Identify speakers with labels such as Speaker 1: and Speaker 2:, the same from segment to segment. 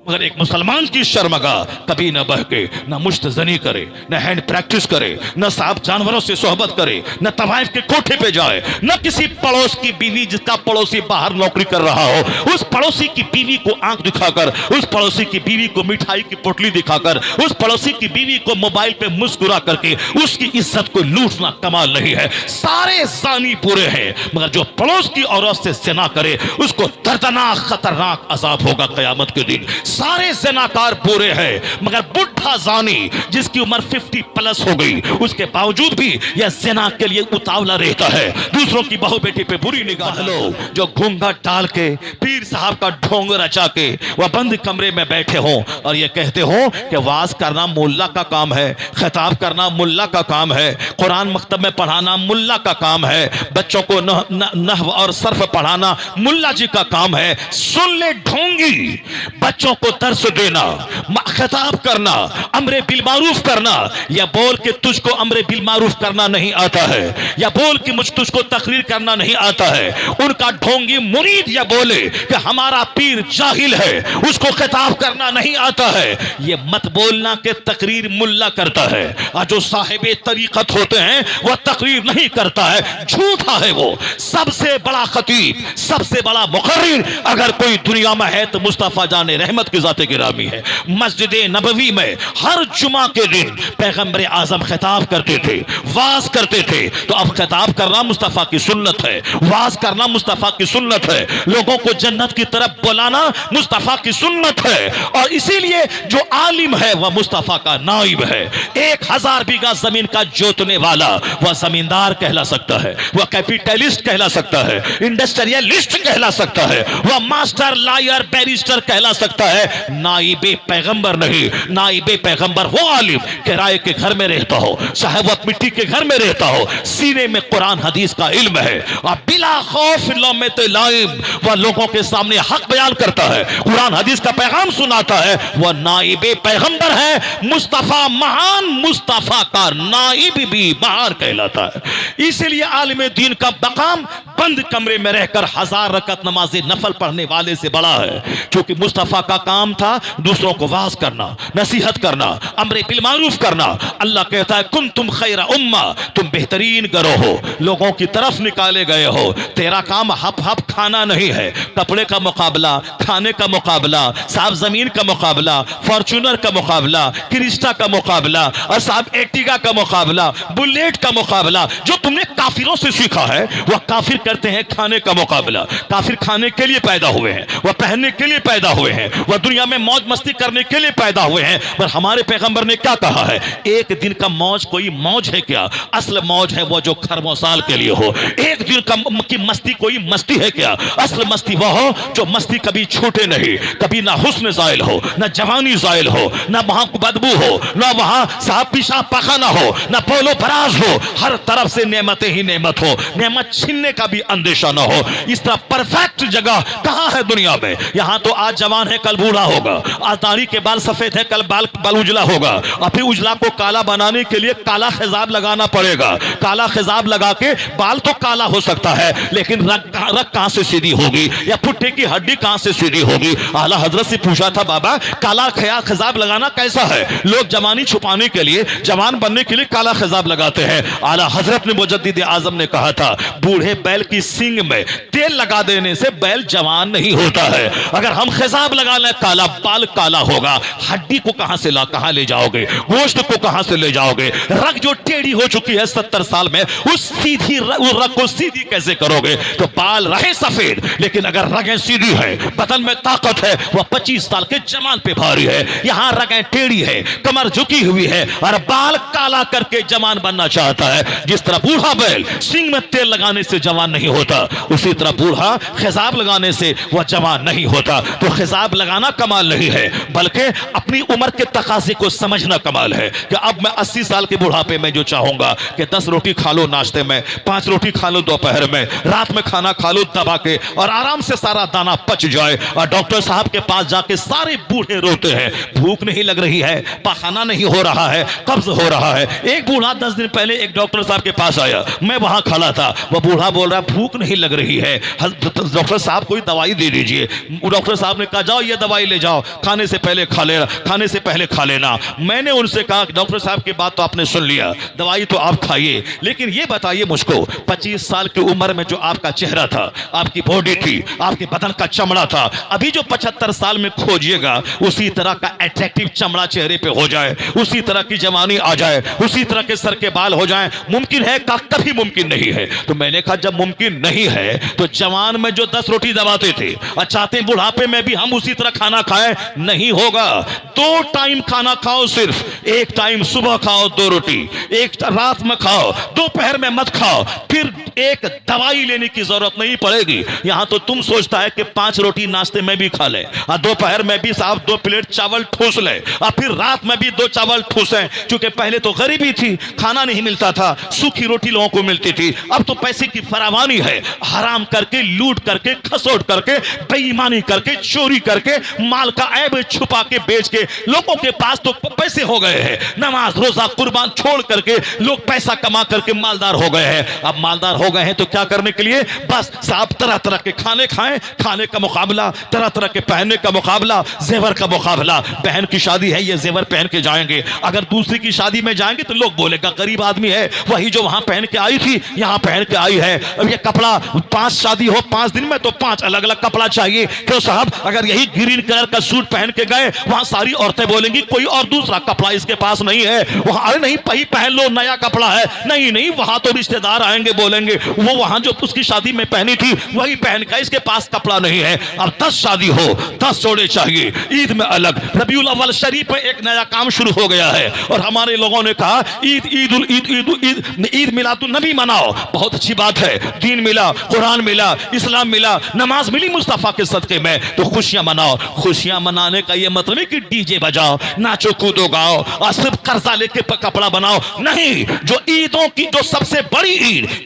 Speaker 1: मगर एक मुसलमान की शर्मगाह कभी न बहके, न मुश्तजनी करे, न हैंड प्रैक्टिस करे, न साहब जानवरों से सोहबत करे, न तवाइफ के कोठे पे जाए, न किसी पड़ोस की बीवी जिसका पड़ोसी बाहर नौकरी कर रहा हो उस पड़ोसी की बीवी को आंख दिखाकर, उस पड़ोसी की बीवी को मिठाई की पोटली दिखाकर, उस पड़ोसी की बीवी को मोबाइल पे मुस्कुरा करके उसकी इज्जत को लूटना कमाल नहीं है। सारे जानी पूरे हैं, मगर जो पड़ोस की औरत से ज़िना करे उसको दर्दनाक खतरनाक अजाब होगा क़यामत के दिन। सारे ज़िनाकार पूरे हैं, मगर बुढ़ा जानी जिसकी उम्र 50 प्लस हो गई उसके बावजूद भी यह ज़िना के लिए उतावला रहता है। दूसरों की बहू बेटी पे बुरी निगाह लो, जो घूंघट डाल के पीर साहब का ढोंग रचा के वह बंद कमरे में बैठे हो और ये कहते हो कि वाज करना मुल्ला का काम है, खिताब करना मुल्ला का काम है, कुरान मकतब में पढ़ाना मुल्ला का काम है, बच्चों को नहव और सर्फ पढ़ाना मुल्ला जी का काम है। सुन ले ढोंगी, बच्चों को दर्स देना, खिताब करना, अमरे बिल मारूफ करना, या बोल के तुझको अमरे बिल मारूफ करना नहीं आता है, या बोल के मुझ तुझको तकरीर करना नहीं आता है। उनका ढोंगी मुरीद या बोले कि हमारा पीर जाहिल है, उसको खिताब करना नहीं आता है, ये मत बोलना कि तकरीर मुल्ला करता है। और जो साहिबे तरीकत होते हैं वह तकरीर नहीं करता है, झूठा है वो। सबसे बड़ा खतीब, सबसे बड़ा मुकर्रिर अगर कोई दुनिया में है तो मुस्तफा जाने रहमत की जाते गिरामी है। मस्जिद नबवी में हर जुमा के दिन पैगंबर आजम खिताब करते थे, वाज करते थे। तो अब खिताब करना मुस्तफा की सुन्नत है, वाज करना मुस्तफा की सुन्नत है, लोगों को जन्नत की तरफ बुलाना मुस्तफा की सुन्नत है। और इसीलिए जो आलिम है वह मुस्तफा का नाइब है। 1000 बीघा जमीन का जोतने वाला वह जमींदार कहला सकता है, वह कैपिटलिस्ट कहला सकता है, इंडस्ट्रियलिस्ट कहला सकता है, वह मास्टर लायर बैरिस्टर कहला सकता है, नाइबे पैगंबर नहीं। नाइबे पैगंबर वो आलिम किराए के घर में रहता हो, चाहे वह मिट्टी के घर में रहता हो, सीने में कुरान हदीस का इल्म है और बिला खौफ लौमत लाइम वह लोगों के सामने हक बयान करता है, कुरान हदीस का पैगाम सुनाता है, वह नाइबे पैगंबर है। मुस्तफा महान, मुस्तफा का नाइब भी महान कहलाता है। इसीलिए आलिम दीन का मकाम बंद कमरे में रहकर 1000 रकत नमाज नफल पढ़ने वाले से बड़ा है, क्योंकि मुस्तफा का काम था दूसरों को वाज करना, नसीहत करना, अमरे बिल मारूफ करना। अल्लाह कहता है कुन तुम खैरा उम्मा, तुम बेहतरीन गरो हो, लोगों की तरफ निकाले गए हो। तेरा काम हप हप खाना नहीं है, कपड़े का मुकाबला, खाने का मुकाबला, साहब जमीन का मुकाबला, फॉर्चूनर का मुकाबला, क्रिस्टा का मुकाबला और साहब एर्टिगा का मुकाबला, बुलेट का मुकाबला। जो तुमने काफिरों से सीखा है वह काफिर करते हैं खाने का मुकाबला। काफिर खाने के लिए पैदा हुए हैं, वह पहनने के लिए पैदा हुए हैं, वह दुनिया में मौज मस्ती करने के लिए पैदा हुए हैं। पर हमारे पैगंबर ने क्या कहा है, एक दिन का मौज कोई मौज है क्या? असल मौज है वो जो खरबों साल के लिए हो। एक दिन की मस्ती कोई मस्ती है क्या? असल मस्ती वह हो जो मस्ती कभी छूटे नहीं, कभी ना हुस्न जायल हो, ना जवानी जायल हो, ना वहां बदबू हो, ना वहां साहब पेशाब पाखाना हो, ना पोलो बराज हो, हर तरफ से नेमतें ही नेमत हो, नेमत छीनने का भी अंदेशा ना हो। इस तरह परफेक्ट जगह कहां है दुनिया में? यहां तो आज जवान है कल बूढ़ा होगा, आज दाढ़ी के बाल सफेद है कल बाल उजला होगा, और फिर उजला को काला बनाने के लिए काला खिजाब लगाना पड़ेगा। काला खिजाब लगा के बाल तो काला हो सकता है, लेकिन रग कहां से सीधी होगी, या पुट्ठे की हड्डी कहां से सीधी होगी? आला हजरत से पूछा था, बाबा काला खिजाब लगाना कैसा है? लोग जवानी छुपाने के लिए, जवान बनने के लिए काला खिजाब लगाते हैं। आला हजरत ने मुजद्दिद आजम ने कहा था, बूढ़े बैल की सींग में तेल लगा देने से बैल जवान नहीं होता है। अगर हम खिजाब लगा लें काला, बाल काला होगा। हड्डी को कहां ले जाओगे? गोश्त को कहां से ले जाओगे? रग जो टेढ़ी हो चुकी है 70 साल में, उस रग को सीधी कैसे करोगे? तो बाल रहे सफेद, लेकिन अगर रगें सीधी है, बदन में ताकत है, वह 25 साल के जवान पे भारी है। यहां रगें टेढ़ी है, कमर झुकी हुई है और बाल काला करके जवान बनना चाहता है। जिस तरह बूढ़ा बैल सींग में तेल लगाने से जवान नहीं होता, उसी तरह बूढ़ा खिजाब लगाने से वह जवान नहीं होता। तो खिजाब लगाना कमाल नहीं है, बल्कि अपनी उम्र के तकाजे को समझना कमाल है कि अब मैं 80 साल के बुढ़ापे में जो चाहूंगा कि 10 रोटी खा लो नाश्ते में, 5 रोटी खा लो दोपहर में, रात में खाना खा लो दबा के और आराम से सारा दाना पच जाए। और डॉक्टर साहब के पास जाके सारे बूढ़े रोते हैं, भूख नहीं लग रही है, पखाना नहीं हो रहा है, कब्ज हो रहा है। एक बूढ़ा 10 दिन पहले एक डॉक्टर साहब के पास आया, मैं वहां खड़ा था, वह बूढ़ा बोल रहा भूख नहीं लग रही है, डॉक्टर साहब कोई दवाई दे दीजिए। डॉक्टर साहब ने कहा जाओ ये दवाई ले जाओ, खाने से पहले खा लेना, खाने से पहले खा लेना। मैंने उनसे कहा डॉक्टर साहब की बात तो आपने सुन लिया, दवाई तो आप खाइए, लेकिन ये बताइए मुझको 25 साल की उम्र में जो आपका चेहरा था, आपकी बॉडी थी, आपके बदन का चमड़ा था, अभी जो 75 साल में खोजिएगा उसी तरह का अट्रैक्टिव चमड़ा चेहरे पे हो जाए, उसी तरह की जवानी आ जाए, उसी तरह के सर के बाल हो जाए, मुमकिन है का? कभी मुमकिन नहीं है। तो मैंने कहा जब मुमकिन नहीं है तो जवान में जो 10 रोटी दबाते थे और चाहते बुढ़ापे में भी हम उसी तरह खाना खाएं, नहीं होगा। 2 टाइम खाना खाओ, सिर्फ एक टाइम सुबह खाओ 2 रोटी, एक रात में खाओ, दोपहर में मत खाओ, फिर एक दवाई लेने की जरूरत नहीं पड़ेगी। यहां तो तुम सोचता है कि 5 रोटी नाश्ते में भी खा ले और दोपहर में भी साहब 2 प्लेट चावल ठूस ले और फिर रात में भी 2 चावल ठूसे, क्योंकि पहले तो गरीबी थी, खाना नहीं मिलता था, सूखी रोटी लोगों को मिलती थी। अब तो पैसे की फरावानी है, हराम करके, लूट करके, खसोट करके, बेईमानी करके, चोरी करके, माल का ऐब छुपा के बेच के लोगों के पास तो पैसे हो गए हैं। नमाज रोजा कुर्बान छोड़ करके लोग पैसा कमा करके मालदार हो गए हैं। अब मालदार हो गए हैं तो क्या करने के लिए? बस साहब तरह तरह के खाने खाएं, खाने का मुकाबला, तरह तरह के पहनने का मुकाबला, जेवर का मुकाबला। बहन की शादी है, ये जेवर पहन के जाएंगे, अगर दूसरी की शादी में जाएंगे तो लोग बोलेगा गरीब आदमी है, वही जो वहां पहन के आई थी यहां पहन के आई है। अब ये कपड़ा 5 शादी हो 5 दिन में तो 5 अलग अलग कपड़ा चाहिए। क्यों साहब? अगर यही ग्रीन कलर का सूट पहन के गए वहां सारी औरतें बोलेंगी कोई और दूसरा कपड़ा इसके पास नहीं है। वहां अरे नहीं पही पहन लो, नया कपड़ा है। नहीं नहीं, वहां तो रिश्तेदार आएंगे, बोलेंगे वो वहां जो उसकी शादी में पहनी थी वही पहन का, इसके पास कपड़ा नहीं है। अब 10 शादी हो 10 जोड़े चाहिए। ईद में अलग, रबीउल अव्वल शरीफ में एक नया काम शुरू हो गया है और हमारे लोगों ने कहा ईद मिलादुन नबी मनाओ। बहुत अच्छी बात है, दीन मिला, कुरान मिला, इस्लाम मिला, नमाज मिली मुस्तफा के सदके में, तो खुशियां मनाओ। खुशियां मनाने का यह मतलब है कि डीजे बजाओ, नाचो कूदो गाओ और सिर्फ कर्जा लेके कपड़ा बनाओ, नहीं। जो ईदों की जो सबसे बड़ी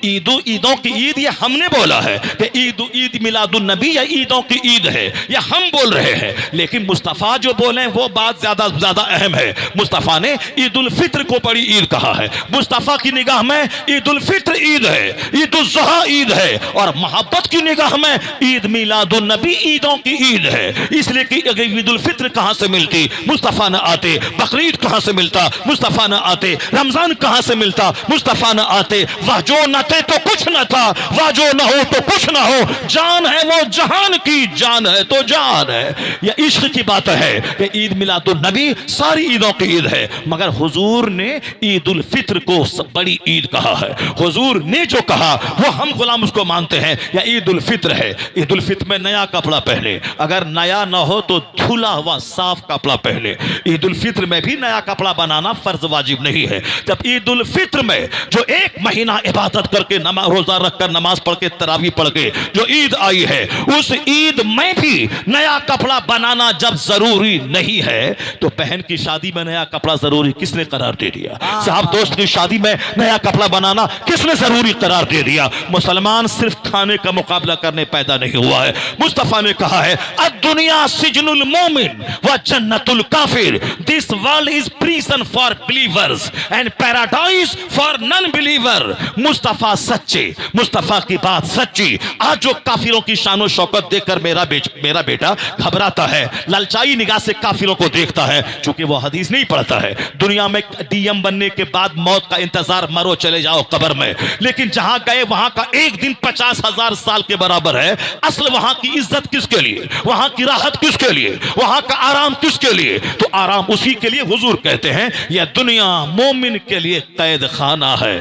Speaker 1: ईदों की ईद ये हमने बोला है कि ईद मिलादुन नबी या ईदों की ईद है, ये हम बोल रहे हैं। लेकिन मुस्तफा जो बोले वो बात ज्यादा अहम है। मुस्तफा ने ईद उल फित्र को बड़ी ईद कहा है। मुस्तफा की निगाह में ईद उल फित्र ईद है, ईद उल ज़ुहा ईद है, और मोहब्बत की निगाह में ईद मिलादुन नबी ईदों की ईद है। इसलिए कि अगर ईद उल फित्र कहां से मिलती? मुस्तफा न आते। बकरीद कहां से मिलता? मुस्तफा न आते। रमजान कहां से मिलता? मुस्तफा न आते। वह जो न थे तो कुछ न था, वह जो न हो तो कुछ न हो, जान है वो जहान की, जान है तो जान है। यह इश्क की बात है कि ईद मिलादुन नबी सारी ईदों की ईद है, मगर हुजूर ने ईद उल फित्र को बड़ी ईद कहा है। हुजूर ने जो कहा वो हम गुलाम उसको मानते हैं। या ईद उल फित्र है, ईद उल फित्र में नया कपड़ा पहने, अगर नया ना हो तो धुला हुआ साफ कपड़ा पहने। ईद उल फित्र में भी नया कपड़ा बनाना फर्ज वाजिब नहीं है। जब ईद उल फित्र में जो 1 महीना इबादत करके नमाज रोजा रखकर नमाज पढ़ के तरावी पढ़ के जो ईद आई है, उस ईद में भी नया कपड़ा बनाना जब जरूरी नहीं है तो बहन की शादी में नया कपड़ा जरूरी किसने करार दे दिया? साहब दोस्त की शादी में नया कपड़ा बनाना किसने जरूरी करार दे दिया? मुसलमान सिर्फ खाने का मुकाबला करने पैदा नहीं हुआ है। मुस्तफा ने कहा है दुनिया सिजनुल मोमिन व जन्नतुल काफिर, this world is prison for believers and paradise for non believer. Mustafa सच्चे, मुस्तफा की बात सच्ची। आज जो काफिरों की शानो शौकत देखकर मेरा बेटा घबराता है, ललचाई निगाह से काफिरों को देखता है, चूंकि वो हदीस नहीं पढ़ता है। दुनिया में डीएम बनने के बाद मौत का इंतजार, मरो चले जाओ कब्र में, लेकिन जहां गए वहां का एक दिन 50,000 साल के बराबर है। असल वहां की इज्जत किसके लिए, वहां की राहत किसके लिए, वहां का आराम किसके लिए? तो आराम उसी के लिए। हुजूर कहते हैं यह दुनिया मोमिन के लिए कैद खाना है,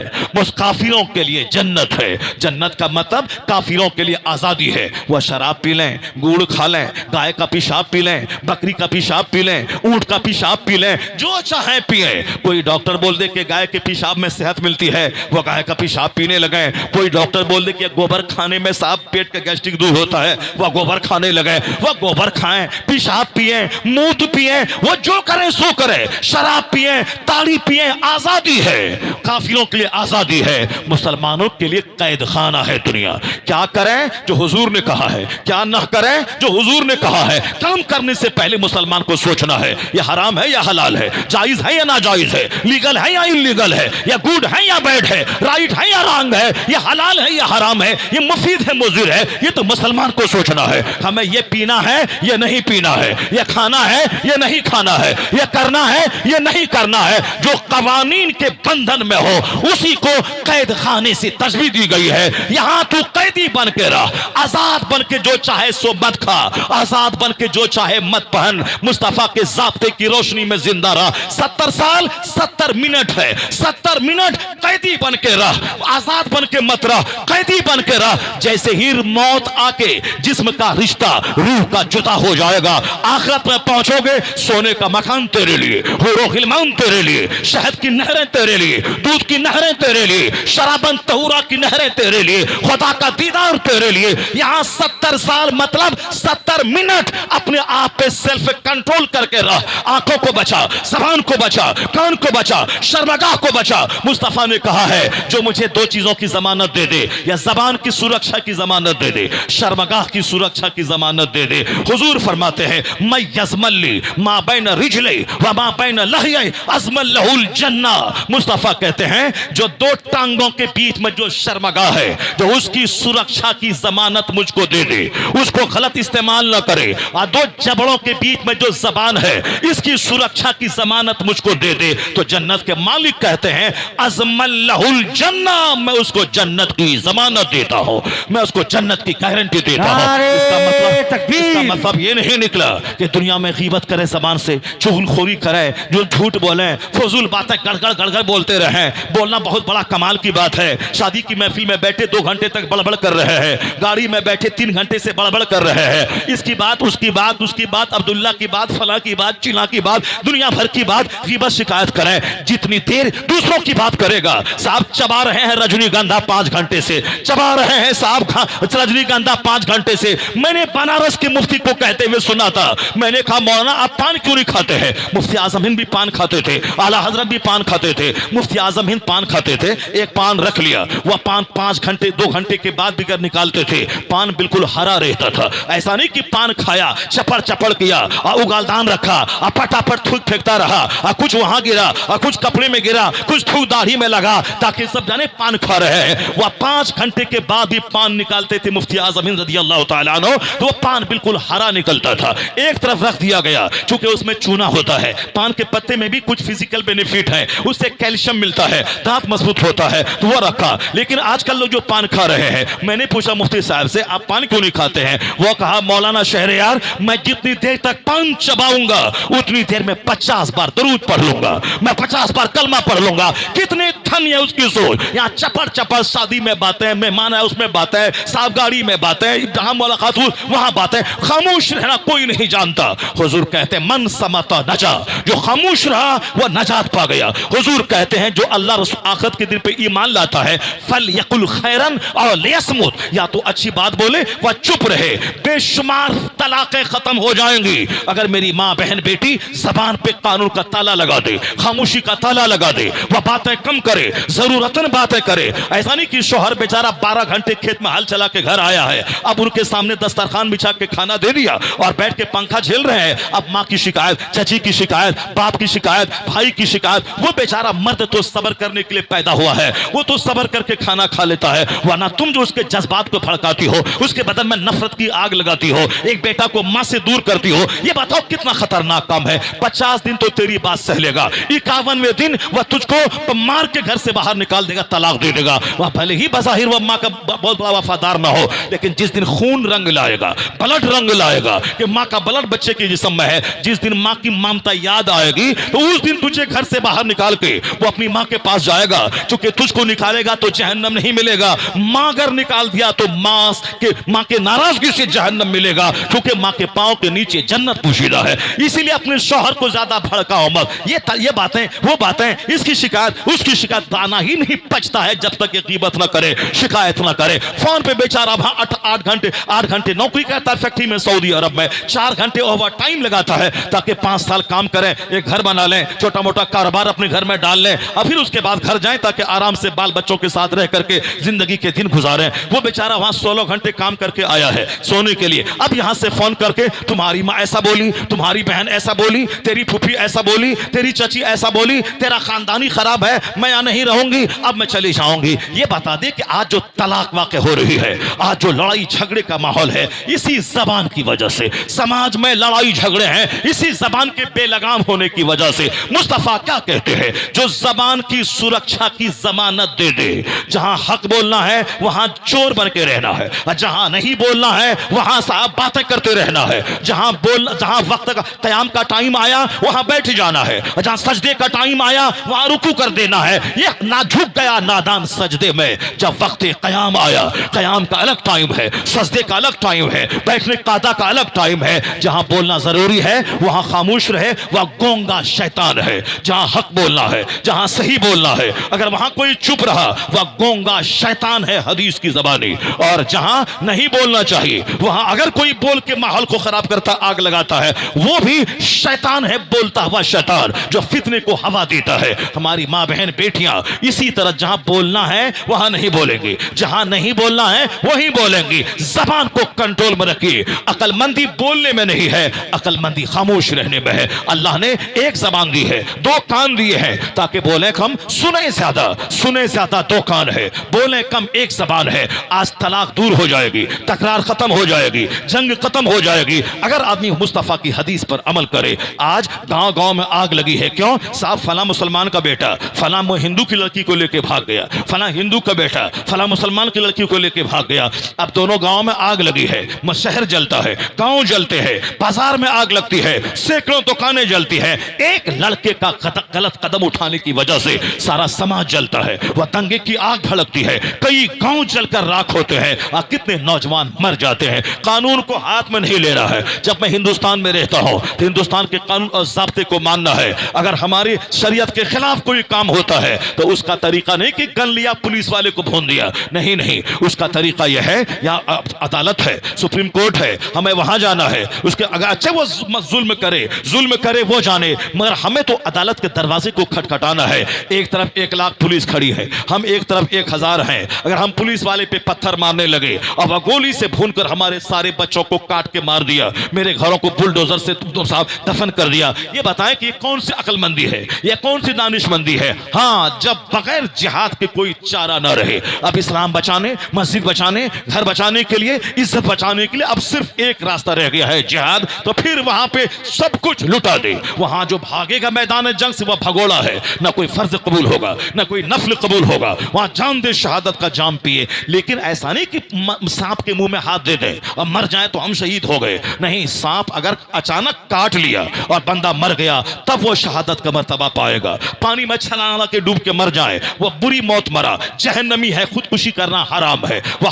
Speaker 1: काफिरों के लिए जन्नत। जन्नत है। जन्नत का मतलब काफिरों के लिए आजादी है। वह शराब पी लें, गुड़ खा लें, गाय का पेशाब पी लें, बकरी का पेशाब पी लें, ऊंट का पेशाब पी लें, जो चाहे पिए। कोई डॉक्टर बोल दे कि गाय के पेशाब में सेहत मिलती है, वह गाय का पेशाब पीने लगे। कोई डॉक्टर बोल दे कि गोबर खाने में साहब पेट का गैस्ट्रिक दूर होता है, वह गोबर खाने लगे। वह गोबर खाएं, पेशाब पिए, मूत्र पिए, वो जो करें सो करें। शराब पिए, ताड़ी पिए, आजादी है। काफिरों के लिए आजादी है, मुसलमानों के लिए कैद खाना है दुनिया। क्या करें जो हुजूर ने कहा है, क्या न करें जो हुजूर ने कहा है। काम करने से पहले मुसलमान को सोचना है यह हराम है या हलाल है, जायज है या नाजायज है, लीगल है या इलीगल है, या गुड है या बैड है, राइट है या रॉन्ग है, यह हलाल है या हराम है, ये मुफीद है मुज़िर है। ये तो मुसलमान को सोचना है। हमें ये पीना है ये नहीं पीना है, ये खाना है ये नहीं खाना है, ये करना है ये नहीं करना है। जो कवानीन के बंधन में हो उसी को कैद खाने से तजवीज़ दी गई है। यहां तू कैदी बन के रह, आजाद बन के जो चाहे सो मत खा, आजाद बन के जो चाहे मत पहन, मुस्तफा के ज़ाब्ते की रोशनी में जिंदा रह। 70 साल 70 मिनट है, 70 मिनट कैदी बन के रह, आजाद बन के मत रह, कैदी बन के रह। जैसे ही मौत आके जिस्म का रिश्ता रूह का जुदा हो जाएगा, आखिरत में पहुंचोगे, सोने का मकान तेरे लिए, हुरो गिलमान तेरे लिए, शहद की नहरें तेरे लिए, दूध की नहरें तेरे लिए, शराबन तहुरा की नहरें तेरे लिए, खुदा का दीदार तेरे लिए। यहां 70 साल मतलब 70 मिनट अपने आप पे सेल्फ कंट्रोल करके रह। आंखों को बचा, जबान को बचा, कान को बचा, शर्मगाह को बचा। मुस्तफा ने कहा है जो मुझे दो चीजों की जमानत दे दे, या जबान की सुरक्षा की जमानत दे दे, शर्मगाह की सुरक्षा की जमानत दे दे। हुजूर फरमाते हैं मैं यज़मल्ली मा बैन रिजले व मा बैन लहये अज़मल लहुल जन्ना। मुस्तफा कहते हैं जो दो टांगों के बीच में जो शर्मगाह है, जो उसकी सुरक्षा की जमानत मुझको दे दे, उसको गलत इस्तेमाल न करे, और दो जबड़ों के बीच में जो जबान है इसकी सुरक्षा की जमानत मुझको दे दे, तो जन्नत के मालिक कहते हैं अज़मल लहुल जन्ना, मैं उसको जन्नत की जमानत देता हूं, मैं उसको जन्नत की गारंटी देता हूं। इसका मतलब ये नहीं निकला कि दुनिया में गीबत करे, जबान से चुगलखोरी करे, जो झूठ बोले, फजूल बातें गड़गड़ गड़गड़ बोलते रहे। बोलना बहुत बड़ा कमाल की बात है। शादी की महफिल में बैठे 2 घंटे तक बड़बड़ कर रहे हैं, गाड़ी में बैठे 3 घंटे से बड़बड़ कर रहे हैं, इसकी बात उसकी बात, उसकी बात अब्दुल्ला की बात, फला की बात, चिला की बात, दुनिया भर की बात, गीबत शिकायत करें। जितनी देर दूसरों की बात करेगा, साहब चबा रहे हैं रजनीगंधा 5 घंटे से, चबा रहे हैं साहब रजनीगंधा 5 घंटे से। मैंने बनारस के मुफ्ती को कहते हुए सुना था, मैंने कहा मौलाना आप पान क्यों नहीं खाते हैं? मुफ्ती आजम हिंद भी पान खाते थे, आला हजरत भी पान खाते थे। मुफ्ती आजम हिंद पान खाते थे, एक पान रख लिया, वह पान 5 घंटे 2 घंटे के बाद बिगर निकालते थे, पान बिल्कुल हरा रहता था। ऐसा नहीं कि पान खाया चपड़ चपड़ किया और उगालदान रखा और पटापट थूक फेंकता रहा, और कुछ वहां गिरा और कुछ कपड़े में गिरा, कुछ थूक दाढ़ी में लगा ताकि सब जाने पान खा रहे हैं। वह 5 घंटे के बाद भी पान निकालते थे मुफ्ती आजम हिंद रज़ियल्लाहु ताला अन्हु, तो वह पान बिल्कुल हरा निकलता था। एक तरफ रख दिया गया, चूंकि उसमें चूना होता है, पान के पत्ते में भी कुछ फिजिकल बेनिफिट है, उससे कैल्शियम मिलता है, दांत मजबूत होता है, तो वो रखा। लेकिन आजकल लोग जो पान खा रहे हैं, मैंने पूछा मुफ्ती साहब से आप पान क्यों नहीं खाते हैं? वो कहा मौलाना शहरयार मैं जितनी देर तक पान चबाऊंगा उतनी देर में 50 बार दरूद पढ़ लूंगा, मैं 50 बार कलमा पढ़ लूंगा। कितने धन है उसकी सोच। यहाँ चपड़ चपड़ शादी में बातें, मेहमान है उसमें बातें, साहब गाड़ी में बातें, जहां मुलाकात हुई वहां बातें, खामोश रहना कोई नहीं जानता। हुजूर कहते हैं मन समता नजा, जो खामोश रहा वह नजात पा गया। हुजूर कहते हैं जो अल्लाह रसूल आखिरत के दिन पे ईमान लाता है फल यकुल खैरन और लियसमुत, या तो अच्छी बात बोले वह चुप रहे। बेशुमार तलाक़ें खत्म हो जाएंगी अगर मेरी माँ बहन बेटी जबान पे कानून का ताला लगा दे, खामोशी का ताला लगा दे, वह बातें कम करे, जरूरतन बातें करे। ऐसा नहीं कि शोहर बेचारा 12 घंटे खेत में हल चला के घर आया है, अब उनके सामने दस्तरखान बिछा के खाना दे दिया और बैठ के पंखा झेल रहे हैं। अब माँ की शिकायत, चाची की शिकायत, बाप की शिकायत, भाई की शिकायत। वो बेचारा मर्द तो सब्र करने के लिए पैदा हुआ है, वो तो सब्र करके खाना खा लेता है, वरना तुम जो उसके जज्बात को भड़काती हो, उसके बदन में नफरत की आग लगाती हो, एक बेटा को माँ से दूर करती हो, ये बताओ कितना खतरनाक काम है। 50 दिन तो तेरी बात सह लेगा, 51वें दिन वह तुझको मार के घर से बाहर निकाल देगा, तलाक दे देगा। वह भले ही बज़ाहिर वह माँ का बहुत बड़ा वफादार ना हो, लेकिन जिस दिन खून रंग लाएगा, ब्लड रंग लाएगा कि माँ का ब्लड बच्चे के जिस्म में है, जिस दिन माँ की ममता याद आएगी तो उस दिन तुझे घर से बाहर निकाल के वो अपनी माँ के पास जाएगा। चूंकि तुझको निकालेगा तो जहन्नम नहीं मिलेगा। मां अगर निकाल दिया तो मां के नाराजगी से जहन्नम मिलेगा, क्योंकि मां के पांव के नीचे जन्नत पोशीदा है। इसीलिए अपने शौहर को ज्यादा भड़काओ मत। ये बातें वो बातें, इसकी शिकायत उसकी शिकायत, दाना ही नहीं पचता है जब तक ये ग़ीबत ना करे, शिकायत ना करे। फोन पे बेचारा 8 घंटे नौकरी करता है फैक्ट्री में सऊदी अरब में, 4 घंटे ओवर टाइम लगाता है ताकि 5 साल काम करें, एक घर बना लें, छोटा मोटा कारोबार अपने घर में डाल लें, और फिर उसके बाद घर जाएं ताकि आराम से बाल बच्चों के साथ रह करके जिंदगी के दिन गुजारें। वो बेचारा वहां 16 घंटे काम करके आया है सोने के लिए। अब यहां से फोन करके तुम्हारी माँ ऐसा बोली, तुम्हारी बहन ऐसा बोली, तेरी फूफी ऐसा बोली, तेरी चाची ऐसा बोली, तेरा खानदानी खराब है, मैं यहां नहीं रहूंगी, अब मैं चली जाऊंगी। ये बता दे कि आज जो तलाक वाक़ हो रही है, आज जो लड़ाई झगड़े का माहौल है, इसी जबान की वजह से समाज में लड़ाई झगड़े हैं, इसी जबान के बेलगाम होने की वजह से। मुस्तफा क्या कहते हैं? जो जबान की सुरक्षा की जमानत दे दे, जहां हक बोलना है वहां चोर बन के रहना है, जहां नहीं बोलना है वहां साहब बातें करते रहना है, जहां वक्त का कयाम का टाइम आया वहां बैठ जाना है, जहां सजदे का टाइम आया वहां रुकू कर देना है। ये ना झुक गया नादान सजदे में, जब वक्त कयाम आया, कयाम का अलग टाइम है, सजदे का अलग टाइम है, बैठने कादा का अलग टाइम है। जहां बोलना जरूरी है वहां खामोश रहे, वह गोंगा शैतान है। जहां हक बोलना है, जहां सही बोलना है, अगर वहां कोई चुप रहा वह गोंगा शैतान है हदीस की ज़बानी। और जहां नहीं बोलना चाहिए वहां अगर कोई बोल के माहौल को खराब करता, आग लगाता है, वो भी शैतान है, बोलता हुआ शैतान जो फितने को हवा देता है। हमारी मां बहन बेटियां इसी तरह जहां बोलना है वहां नहीं बोलेंगे, जहां नहीं बोलना है वहीं बोलेंगी। जबान को कंट्रोल में रखिए। अकलमंदी बोलने में नहीं है, अकलमंदी खामोश रहने में है। अल्लाह ने एक जबान दी है, 2 कान दिए हैं ताकि बोले कम सुने ज्यादा 2 कान है, बोले कम 1 जबान है। आज तलाक दूर हो जाएगी, तकरार खत्म हो जाएगी, जंग खत्म हो जाएगी अगर आदमी मुस्तफा की हदीस पर अमल करे। आज गांव गांव में आग लगी है, क्यों? साहब फला मुसलमान का बेटा फला हिंदू की लड़की को लेके भाग गया, फला हिंदू का बेटा फला मुसलमान की लड़की को लेके भाग गया। अब दोनों गांव में आग लगी है, शहर जलता है, गांव जलते हैं, बाजार में आग लगती है, सैकड़ों दुकानें जलती है। एक लड़के का गलत कदम उठाने की वजह से सारा समाज जलता है, वह दंगे की आग भड़कती है, कई गांव जलकर राख होते हैं और कितने नौजवान मर जाते हैं। कानून को हाथ में नहीं ले रहा है। जब मैं हिंदुस्तान में रहता हूं तो हिंदुस्तान के कानून और ज़ाब्ते को मानना है। अगर हमारी शरीयत के खिलाफ कोई काम होता है तो उसका तरीका नहीं कि गन लिया पुलिस वाले को भून दिया, नहीं, उसका तरीका यह है, या अदालत है, सुप्रीम कोर्ट है, हमें वहां जाना है। उसके अगर अच्छा वो जुल्म करे वो जाने, मगर हमें तो अदालत के दरवाजे को खटखटाना है। एक तरफ 1 लाख पुलिस खड़ी है, हम एक तरफ 1000 हैं। अगर हम पुलिस वाले पे पत्थर मारने लगे और वह गोली से भूनकर हमारे सारे बच्चों को काट के मार दिया, मेरे घरों को बुलडोजर से साहब दफन कर दिया, ये बताएं कि कौन सी अकलमंदी है, यह कौन सी दानिशमंदी है? हाँ, जब बगैर जिहाद के कोई चारा ना रहे। अब इस्लाम बचाने, मस्जिद बचाने, घर बचाने के लिए, इज्जत बचाने के लिए अब सिर्फ एक रास्ता रह गया है, जिहाद। तो फिर वहां पे सब कुछ लुटा दे। वहां जो भागेगा मैदान जंग से वह भगोड़ा है, ना कोई फर्ज कबूल होगा, ना कोई नफल कबूल होगा। वहां जान दे, शहादत का जाम पिए। लेकिन ऐसा नहीं कि सांप के मुंह में हाथ दे दे और मर जाए तो हम शहीद हो गए। नहीं, सांप अगर अचानक काट लिया और बंदा मर गया तब वो शहादत का मर्तबा पाएगा। पानी में छलांग के डूब के मर जाए वह बुरी मौत मरा, जहन्नमी है। खुदकुशी करना हराम है, वह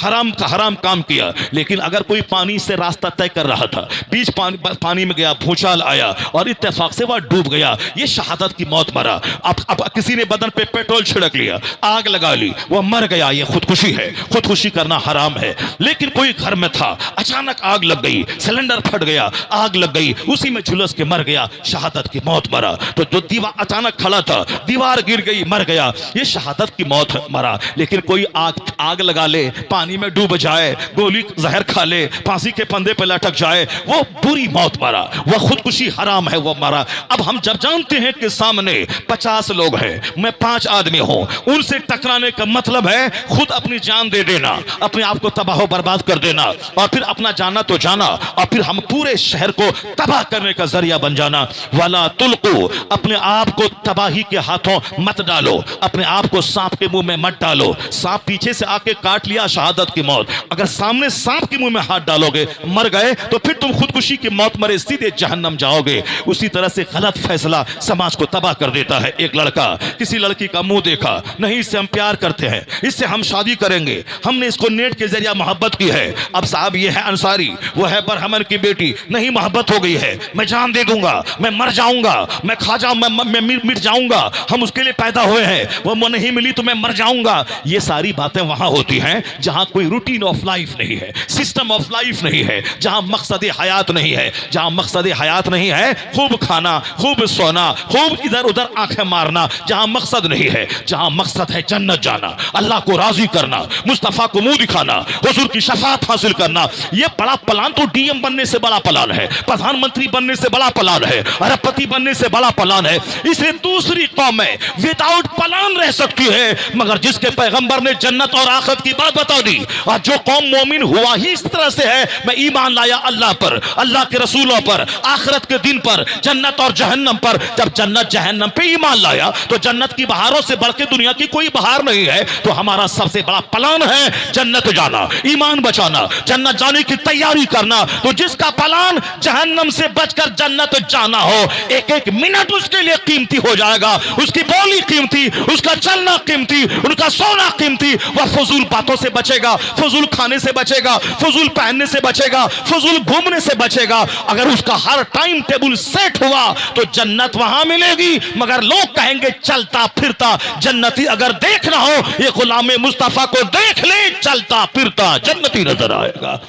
Speaker 1: हराम काम किया। लेकिन अगर कोई पानी से रास्ता तय कर रहा था, बीच पानी में गया, भूचाल आया और इत्तेफाक से वह डूब गया, ये शहादत की मौत मरा। अब किसी ने बदन पे पेट्रोल छिड़क लिया, आग लगा ली, वह मर गया, ये खुदकुशी है। खुदकुशी करना हराम है। लेकिन कोई घर में था, अचानक आग लग गई, सिलेंडर फट गया, आग लग गई, उसी में झुलस के मर गया, शहादत की मौत मरा। तो जो दीवार अचानक खड़ा था, दीवार गिर गई, मर गया, ये शहादत की मौत मरा। लेकिन कोई आग लगा ले, पानी में डूब जाए, गोली जहर खा ले, फांसी के फंदे पर लटक जाए, वो बुरी मौत मरा, वह खुदकुशी हराम है, वो मरा। अब हम जब जानते हैं कि सामने 50 लोग हैं, मैं 5 आदमी हूं, उनसे टकराने का मतलब है खुद अपनी जान दे देना, अपने आप को तबाह बर्बाद कर देना, और फिर अपना जाना तो जाना, और फिर हम पूरे शहर को तबाह करने का जरिया बन जाना। वाला तुल्कू, अपने आप को तबाही के हाथों मत डालो, अपने आप को सांप के मुंह में मत डालो। सांप पीछे से आके काट लिया, शहादत की मौत। अगर सामने सांप के मुंह में हाथ डालोगे, मर गए, तो फिर तुम खुदकुशी की मौत मरे सीधे जहन्नम जाओगे। उसी तरह से गलत फैसला समाज को तबाह कर देता है। एक लड़का किसी लड़की का मुंह देखा, नहीं इससे हम प्यार करते हैं, इससे हम शादी करेंगे, हमने इसको नेट के जरिए मोहब्बत की है। अब साहब ये है अंसारी, वो है बरहमन की बेटी, नहीं मोहब्बत हो गई है, मैं जान दे दूंगा, मैं मर जाऊंगा, मैं खा जाऊं, मैं मिट जाऊंगा, हम उसके लिए पैदा हुए हैं, वो नहीं मिली तो मैं मर जाऊंगा। ये सारी बातें वहां होती हैं जहां कोई रूटीन ऑफ लाइफ नहीं है, सिस्टम ऑफ लाइफ नहीं है, जहां मकसद हयात नहीं है। जहां मकसद हयात नहीं है, खूब खाना, खूब सोना, खूब इधर उधर आंखें मारना, जहां मकसद नहीं है, जहां मकसद है जन्नत जाना, अल्लाह को राजी करना, मुस्तफा को मुंह दिखाना, हुजूर की शफाअत हासिल करना। यह बड़ा प्लान तो डीएम बनने से बड़ा प्लान है, प्रधानमंत्री बनने से बड़ा प्लान है, अरबपति बनने से बड़ा प्लान है। इसलिए दूसरी कौमें विदाउट प्लान रह सकती है, मगर जिसके पैगंबर ने जन्नत और आखिरत की बात बता दी, और जो कौम मोमिन हुआ ही इस तरह से है, मैं ईमान लाया अल्लाह पर, अल्लाह के रसूलों पर, आखिरत के दिन पर, जन्नत और जहन्नम पर। जब जन्नत जहन्नम पे ईमान लाया तो जन्नत की बहारों से बढ़ के दुनिया की कोई बहार नहीं है। तो हमारा सबसे बड़ा प्लान है जन्नत जाना, ईमान बचाना, जन्नत जाने की तैयारी करना। तो जिसका प्लान जहन्नम से बचकर जन्नत जाना हो, एक एक मिनट उसके लिए कीमती हो जाएगा, उसकी बोली कीमती, उसका चलना कीमती, उनका सोना कीमती। वह फजूल बातों से बचेगा, फजूल खाने से बचेगा, फजूल पहनने से बचेगा, फजूल घूमने से बचेगा। अगर उसका हर टाइम टेबल सेट हुआ तो जन्नत वहां मिलेगी, मगर लोग कहेंगे चलता फिरता जन्नती। अगर देखना हो ये गुलाम मुस्तफा को देख ले, चलता फिरता जन्नती नजर आएगा।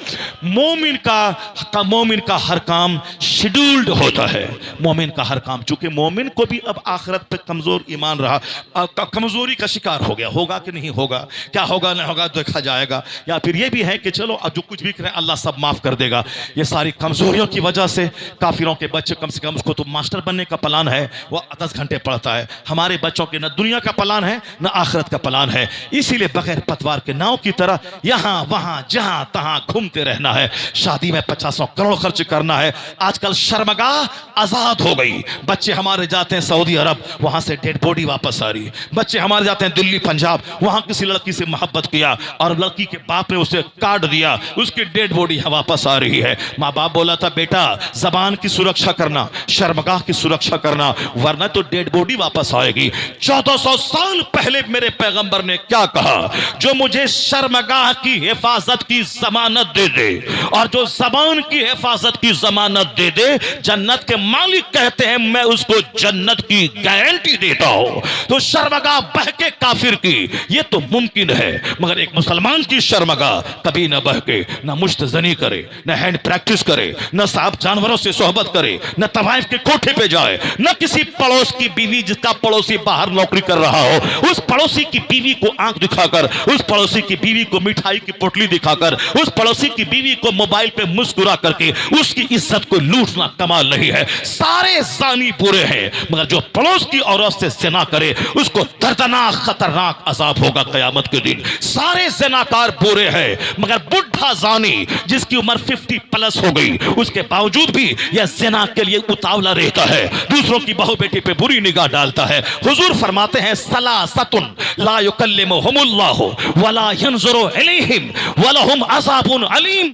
Speaker 1: मोमिन का हर काम शेड्यूल्ड होता है, मोमिन का हर काम। चूंकि मोमिन को भी अब आखिरत पे कमजोर ईमान रहा, कमजोरी का शिकार हो गया, होगा कि नहीं होगा, क्या होगा नहीं होगा देखा जाएगा। या फिर ये भी है कि चलो अब जो कुछ भी करें अल्लाह सब माफ कर देगा। ये सारी कमजोरियों की वजह से काफिरों के बच्चे, कम से कम उसको तो मास्टर बनने का प्लान है, वो 10 घंटे पढ़ता है। हमारे बच्चों के न दुनिया का प्लान है न आखिरत का प्लान है। इसीलिए बगैर पतवार के नाव की तरह यहां वहां जहां तहां घूमते रहना है। शादी में 50 करोड़ खर्च करना है। आजकल शर्मगाह आजाद हो गई। बच्चे हमारे जाते हैं सऊदी अरब, वहां से डेड बॉडी वापस आ रही। बच्चे हमारे जाते हैं दिल्ली पंजाब, वहां किसी लड़की से मोहब्बत किया और लड़की के बाप ने उसे काट दिया, उसकी डेड बॉडी वापस आ रही है। माँ बाप बोला था बेटा जबान की सुरक्षा करना, शर्मगाह की सुरक्षा करना, वरना तो डेड बॉडी वापस आएगी। 1400 साल पहले मेरे पैगंबर ने क्या कहा, जो मुझे शर्मगाह की हिफाजत की जमानत दे दे और जो जबान की हिफाजत की जमानत दे दे, जन्नत के मालिक कहते हैं मैं उसको जन्नत की गारंटी देता हूं। तो शर्मगाह बहके काफिर की ये तो मुमकिन है, मगर एक मुसलमान की शर्मगाह कभी न बहके, न मुश्तजनी करे, न हैंड प्रैक्टिस करे, न साहब जानवरों से सोहबत करे, न तवाइफ के कोठे पे जाए, न किसी पड़ोस की बीवी जिसका पड़ोसी बाहर नौकरी कर रहा हो, उस पड़ोसी की बीवी को आंख दिखाकर, उस पड़ोसी की बीवी को मिठाई की पोटली दिखाकर, उस पड़ोसी की बीवी को मोबाइल पे मुस्कुरा करके उसकी इज्जत को लूटना कमाल नहीं है। सारे जानी बुरे हैं, मगर जो पड़ोस की औरत से ज़िना करे उसको दर्दनाक खतरनाक अजाब होगा क़यामत के दिन। सारे ज़िनाकार बुरे हैं, मगर बुढ़ा जानी जिसकी उम्र 50+ हो गई, उसके बावजूद भी यह ज़िना के लिए उतावला रहता है, दूसरों की बहू बेटी पे बुरी निगाह डालता है। हुजूर फरमाते हैं सलासतुन ला युकल्लिमुहुमुल्लाहु वला यंजुरु इलैहिम वलहुम अज़ाबुन अलीम।